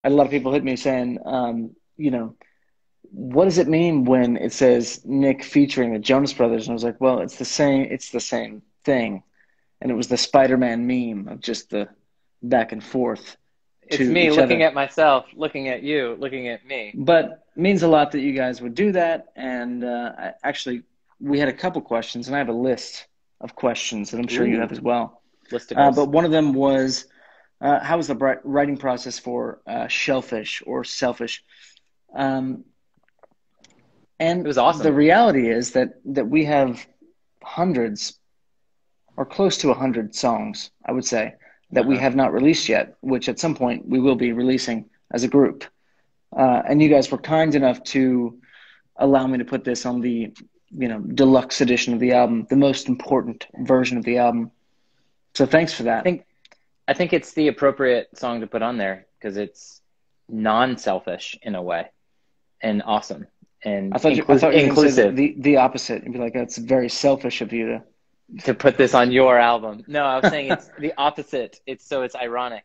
had a lot of people hit me saying, you know, what does it mean when it says Nick featuring the Jonas Brothers? And I was like, well, it's the same thing. And it was the Spider-Man meme of just the back and forth It's to me each looking other. at myself, looking at you, looking at me. But it means a lot that you guys would do that. And actually, we had a couple questions, and I have a list of questions that I'm sure you have Ooh, as well. listicles. But one of them was, how was the writing process for Shellfish or Selfish? Um, It and was the awesome. reality is that we have hundreds or close to 100 songs, I would say, that we Uh-huh. have not released yet, which at some point we will be releasing as a group. And you guys were kind enough to allow me to put this on the, deluxe edition of the album, the most important version of the album. So thanks for I that. think I think it's the appropriate song to put on there because it's non-selfish in a way and awesome and I thought you were going to say inclusive the opposite. You'd be like, that's very selfish of you to. to put this on your album. No, I was saying it's the opposite. It's ironic.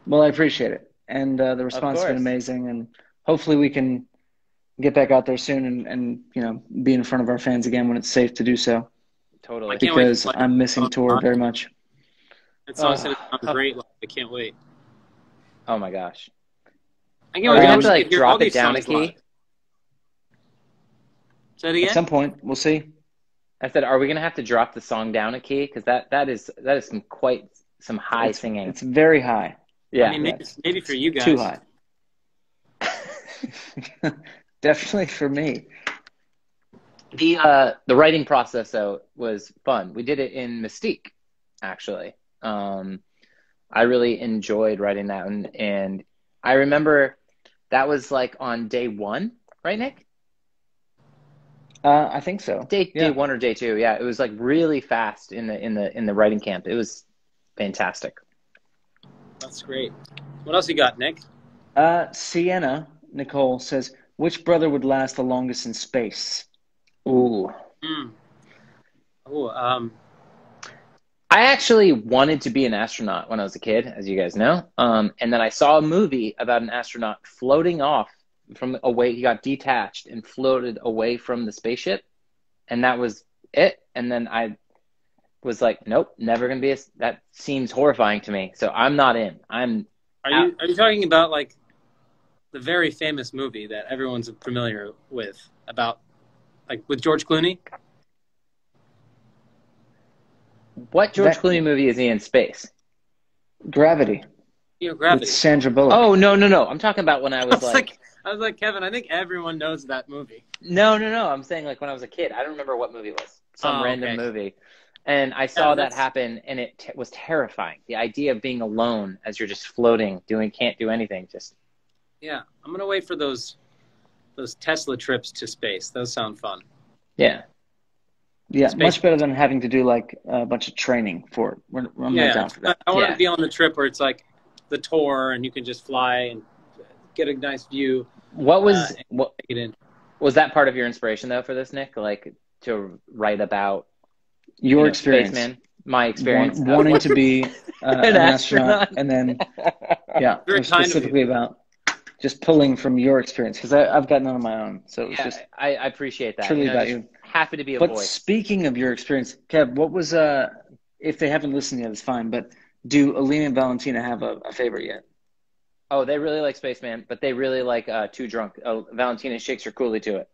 Well, I appreciate it, and the Of response has been course. amazing, and hopefully we can get back out there soon and be in front of our fans again when it's safe to do so, I Totally. can't wait to because play I'm missing that tour song. very much. That song's Oh, gonna sound great. Like, I can't wait. oh my gosh. I can't Are wait. we gonna I have wish to I like could hear all drop it these down a songs live. key? Say it At again. some point, we'll see. I said, are we gonna have to drop the song down a key? Because that is some high It's singing. it's very high. I Yeah. mean, Yeah, maybe for it's you too guys. high. Definitely for me. The writing process though was fun. We did it in Mystique, actually. I really enjoyed writing that one, and I remember that was like on day one, right, Nick? I think so. Day Yeah. one or day two. Yeah, it was like really fast in the writing camp. It was fantastic. That's great. What else you got, Nick? Sienna Nicole says, which brother would last the longest in space? Ooh. Hmm. Oh, I actually wanted to be an astronaut when I was a kid, as you guys know. And then I saw a movie about an astronaut floating off from away. He got detached and floated away from the spaceship, and that was it. And then I was like, nope, never gonna be a. That seems horrifying to me. So I'm not in. I'm out. are you talking about like the very famous movie that everyone's familiar with about like with George Clooney? What George That Clooney movie is he in space? You know, with Gravity. Sandra Bullock. Oh, no, no, no. I'm talking about when I I was was like, like, I was like, Kevin, I think everyone knows that movie. no, no, no. I'm saying like when I was a kid. I don't remember what movie it was. Some Oh, random okay. movie. And I Yeah, saw that that's happen, and it was terrifying. The idea of being alone as you're just floating, can't do anything. Just yeah. I'm gonna wait for those Tesla trips to space. Those sound fun. yeah. Yeah, Space. much better than having to do like a bunch of training for it. I'm not Yeah, down for that. I want to Yeah. be on the trip where it's like the tour and you can just fly and get a nice view What was what and get in. was that part of your inspiration though for this, Nick? Like to write about, Your experience, spaceman, my experience. wanting to be An an astronaut, astronaut. and then yeah, it Very was kind of you. specifically about just pulling from your experience because I've got none of my own, so it was Yeah, just I appreciate that. truly about Just you. happy to be a But voice. speaking of your experience, Kev, what was if they haven't listened yet, it's fine. But do Alina and Valentina have a favorite yet? Oh, they really like Spaceman, but they really like Too Drunk. Oh, Valentina shakes her coolie to it.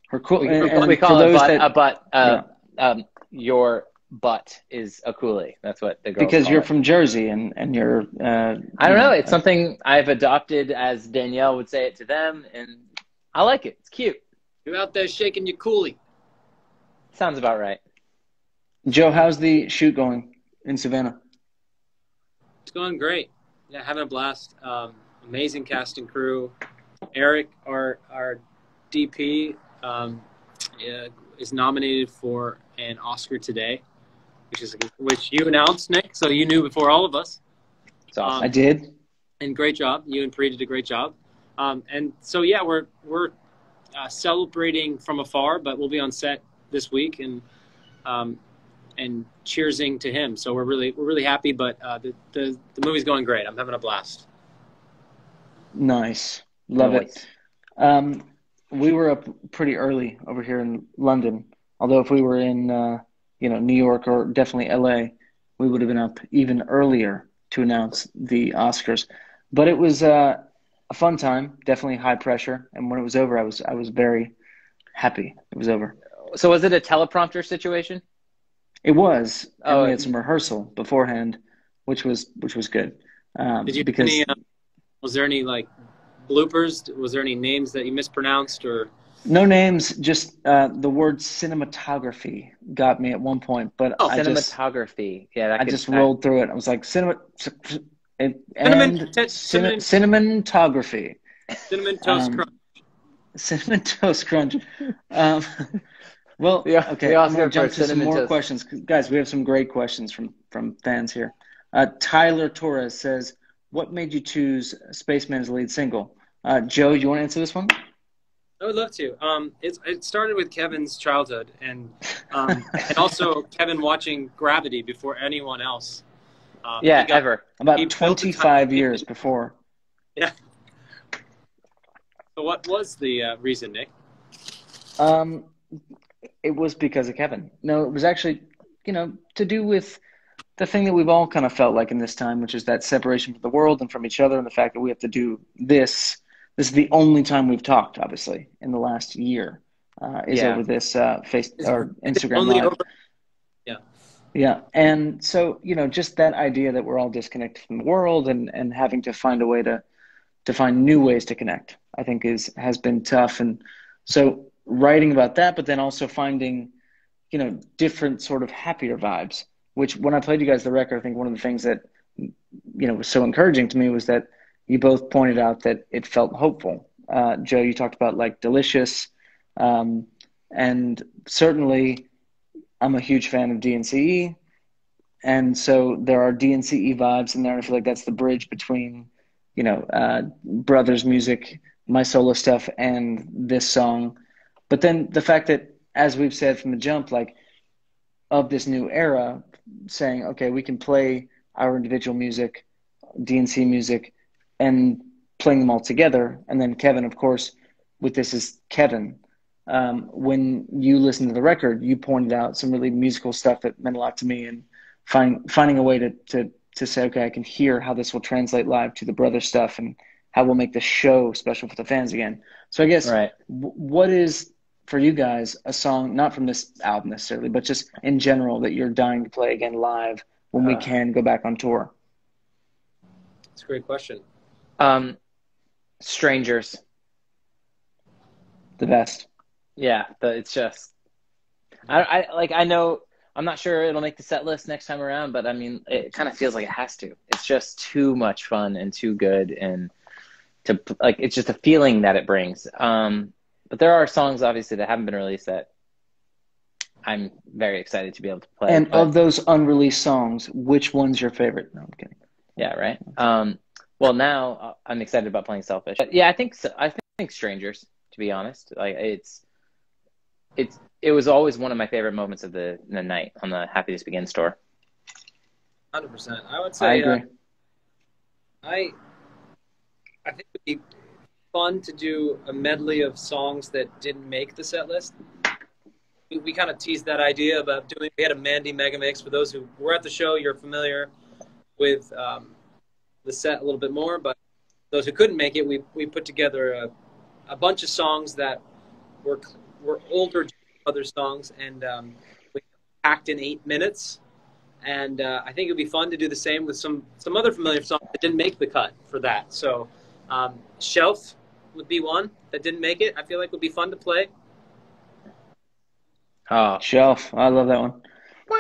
Her cool We, we, and we for call it those that a butt. yeah, Your butt is a coolie. That's what the girls because call you're it. from Jersey and you're I don't know. It's something I've adopted, as Danielle would say it to them, and I like it. It's cute. You're out there shaking your coolie. Sounds about right. Joe. How's the shoot going in Savannah? It's going great. Yeah, having a blast. Amazing cast and crew. Eric, our DP, yeah, is nominated for an Oscar today, which you announced, Nick. So you knew before all of us. It's awesome. I did. And great job. You and Pri did a great job. And so yeah, we're celebrating from afar, but we'll be on set this week and cheersing to him. So we're really happy. But the movie's going great. I'm having a blast. Nice. Love it. Noise. Um, we were up pretty early over here in London. Although if we were in New York or definitely LA, we would have been up even earlier to announce the Oscars. But it was a fun time, definitely high pressure. And when it was over, I was very happy it was over. So was it a teleprompter situation? It was, and we Oh, had some rehearsal beforehand, which was good Did you have because any? Was there any like bloopers? Was there any names that you mispronounced or? no names, just the word cinematography got me at one point, but Oh, cinematography. Yeah, that I could. just rolled through it. I was like cinnamon, cinnamon, cinematography, cinnamon toast crunch. um, cinnamon toast crunch. Um, well, The okay, I'm gonna Oscar for jump to some cinnamon more toast. questions, guys. We have some great questions from fans here. Tyler Torres says, "What made you choose Spaceman's lead single?" Joe, you want to answer this one? I would love to. It started with Kevin's childhood and also Kevin watching Gravity before anyone else. Yeah, He ever. he About built a time 25 machine. years before. Yeah. So what was the reason, Nick? Um, it was because of Kevin. No, it was actually, to do with the thing that we've all kind of felt like in this time, which is that separation from the world and from each other, and the fact that we have to do this. This is the only time we've talked, obviously, in the last year, is Yeah. over this face or It's Instagram only Live. over. Yeah. Yeah, and so just that idea that we're all disconnected from the world and having to find a way to find new ways to connect, I think has been tough. And so writing about that, but then also finding different sort of happier vibes, which when I played you guys the record, I think one of the things that, was so encouraging to me was that you both pointed out that it felt hopeful. Joe, you talked about like Delicious. And certainly I'm a huge fan of DNCE. And so there are DNCE vibes in there. And I feel like that's the bridge between, Brothers music, my solo stuff, and this song. But then the fact that, as we've said from the jump, like of this new era, saying, okay, we can play our individual music, DNC music, and playing them all together. And then Kevin, of course, with this is Kevin. When you listen to the record, you pointed out some really musical stuff that meant a lot to me, and finding a way to say, okay, I can hear how this will translate live to the brother stuff, and how we'll make the show special for the fans again. So I guess Right. what is for you guys a song, not from this album necessarily, but just in general, that you're dying to play again live when we Uh, can go back on tour? It's a great question. um, Strangers. The best. Yeah, it's just I know I'm not sure it'll make the set list next time around, but I mean it kind of feels like it has to. It's just too much fun and too good, and it's just a feeling that it brings. But there are songs obviously that haven't been released that I'm very excited to be able to play. And But of those unreleased songs, which one's your favorite? No, I'm kidding. yeah, right. Well, now I'm excited about playing Selfish. But yeah, I think so. I think Strangers, to be honest, like it was always one of my favorite moments of the night on the Happiness Begins tour. 100%. I would I say agree. I I think it'd be fun to do a medley of songs that didn't make the set list. We kind of teased that idea about doing. We had a Mandy mega mix. For those who were at the show, you're familiar with the set a little bit more. But those who couldn't make it, we put together a bunch of songs that were older other songs, and we packed in 8 minutes. And I think it would be fun to do the same with some other familiar songs that didn't make the cut for that. So Shelf would be one that didn't make it. I feel like would be fun to play. Oh, Shelf. I love that one.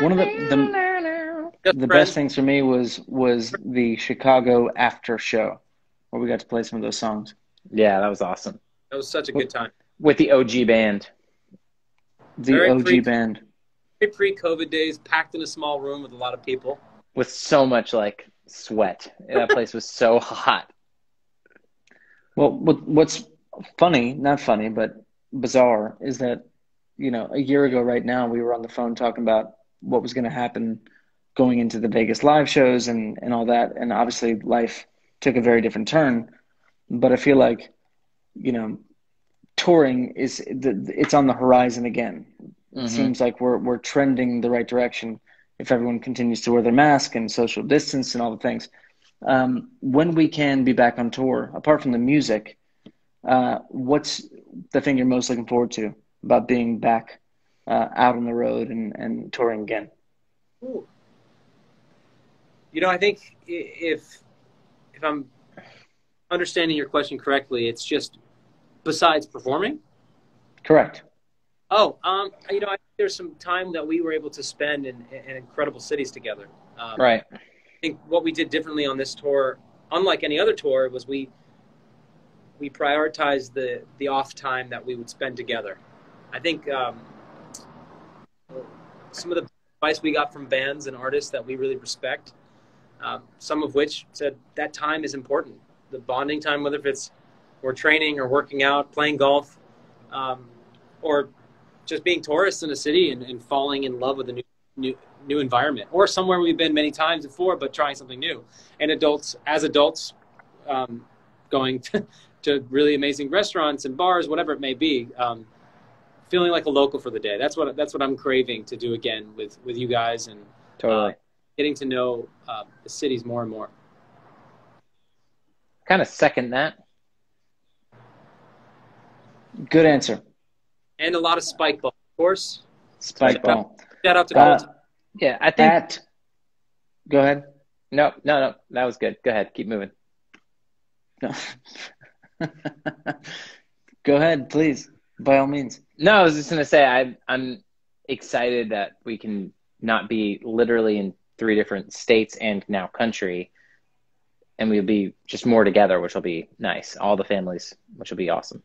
One of Just the best Friends. things for me was the Chicago after show, where we got to play some of those songs. yeah, that was awesome That was such a good time. with the OG band. The Very OG band. pre-COVID days, packed in a small room with a lot of people. With so much like sweat. That place was so hot. Well, what's funny, not funny, but bizarre, is that, a year ago right now, we were on the phone talking about what was going to happen going into the Vegas live shows and all that. And obviously life took a very different turn. but I feel like, you know, touring it's on the horizon again. It seems like we're trending the right direction if everyone continues to wear their mask and social distance and all the things. When we can be back on tour, apart from the music, what's the thing you're most looking forward to about being back out on the road and touring again? Ooh. You know, I think if I'm understanding your question correctly, it's just besides performing. Correct. Oh, you know, I think there's some time that we were able to spend in incredible cities together. Right. I think what we did differently on this tour, unlike any other tour, was we prioritized the off time that we would spend together. I think some of the advice we got from bands and artists that we really respect, some of which said that time is important. The bonding time, whether if it's we're training or working out, playing golf, or just being tourists in a city and falling in love with a new environment, or somewhere we've been many times before, but trying something new. And adults, going to really amazing restaurants and bars, whatever it may be, feeling like a local for the day. That's what I'm craving to do again with you guys, and Totally. getting to know the cities more and more. Kind of second that. Good answer. And a lot of spike ball, of course. Spike ball. Shout out to Colt. Yeah, I think. Go ahead. No, that was good. Go ahead, keep moving. No. Go ahead, please. By all means. No, I was just gonna say I'm excited that we can not be literally in 3 different states and now country, and we'll be just more together, which will be nice. All the families, which will be awesome.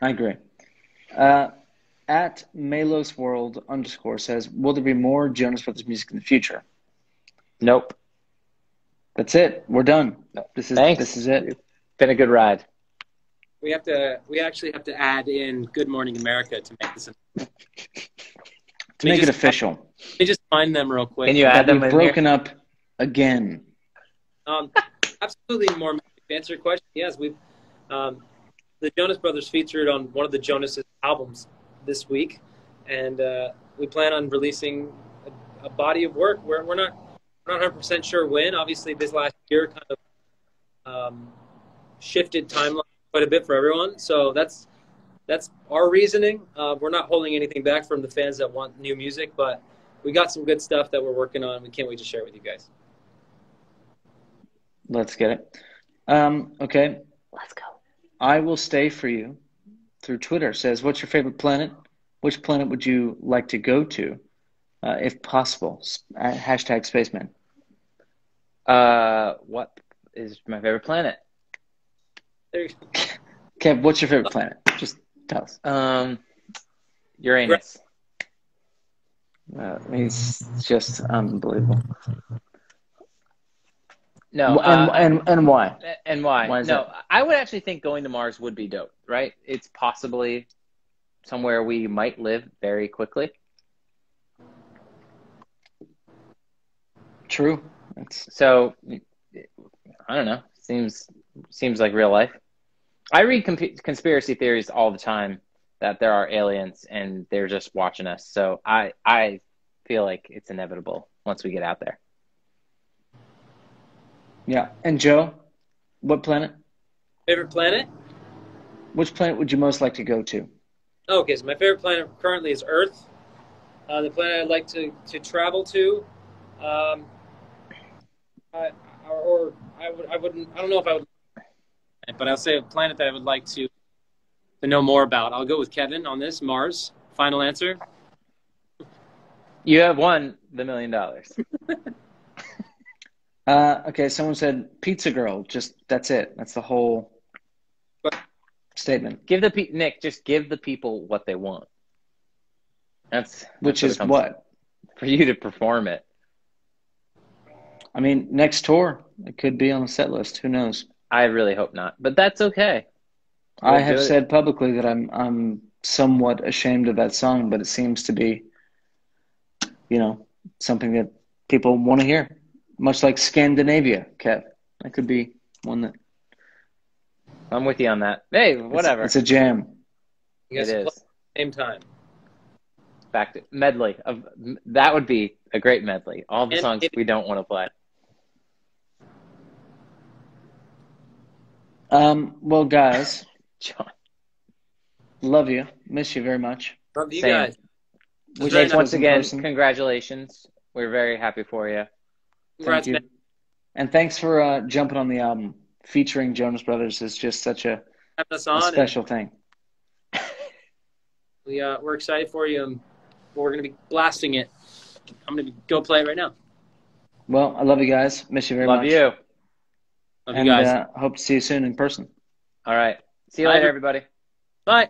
I agree. At Malosworld _ says, will there be more Jonas Brothers music in the future? Nope. That's it. We're done. Thanks. This is it. It's been a good ride. We actually have to add in Good Morning America to make this. To make it official. Let me just find them real quick. Can you add them We've in broken here? up again. Absolutely more. To answer your question, yes, we've the Jonas Brothers featured on one of the Jonas albums this week, and we plan on releasing a body of work. We're not 100% sure when. Obviously, this last year kind of shifted timeline quite a bit for everyone. So that's our reasoning. We're not holding anything back from the fans that want new music, but we got some good stuff that we're working on. We can't wait to share it with you guys. Let's get it. Okay. Let's go. I will stay for you through Twitter. Says, what's your favorite planet? Which planet would you like to go to, if possible? Hashtag Spaceman. What is my favorite planet? There you go. Kev, what's your favorite planet? Just tell us. Uranus. It's just unbelievable. No, and why? And why? Why is no, that? I would actually think going to Mars would be dope, right? It's possibly somewhere we might live very quickly. True. So, I don't know. Seems like real life. I read conspiracy theories all the time that there are aliens and they're just watching us. So I feel like it's inevitable once we get out there. Yeah. And Joe, what planet? Favorite planet? Which planet would you most like to go to? Okay, so my favorite planet currently is Earth. The planet I'd like to travel to, I don't know if I would, but I'll say a planet that I would like to know more about. I'll go with Kevin on this, Mars. Final answer. You have won the $1 million. Okay, someone said Pizza Girl. Just that's it. That's the whole statement. Nick, just give the people what they want. Which is what? For you to perform it. I mean, next tour, it could be on the set list. Who knows? I really hope not, but that's okay. I have said publicly that I'm somewhat ashamed of that song, but it seems to be, something that people want to hear. Much like Scandinavia, Kev. That could be one that I'm with you on that. Hey, whatever. It's a jam. You guys It can play is. at the same time. Back to medley. That would be a great medley. All the And songs we don't want to play. Well, guys, John. love you. Miss you very much. Love you Same. guys. Wish very Jake, this nice. once was in again, person. congratulations. We're very happy for you. Congrats, Thank you. man. And thanks for jumping on the album. Featuring Jonas Brothers is just such a Having us on. special thing. We're excited for you. And we're going to be blasting it. I'm going to go play it right now. Well, I love you guys. Miss you very Love much. you. Love And you guys. hope to see you soon in person. All right. See you Bye, later, everybody. Bye.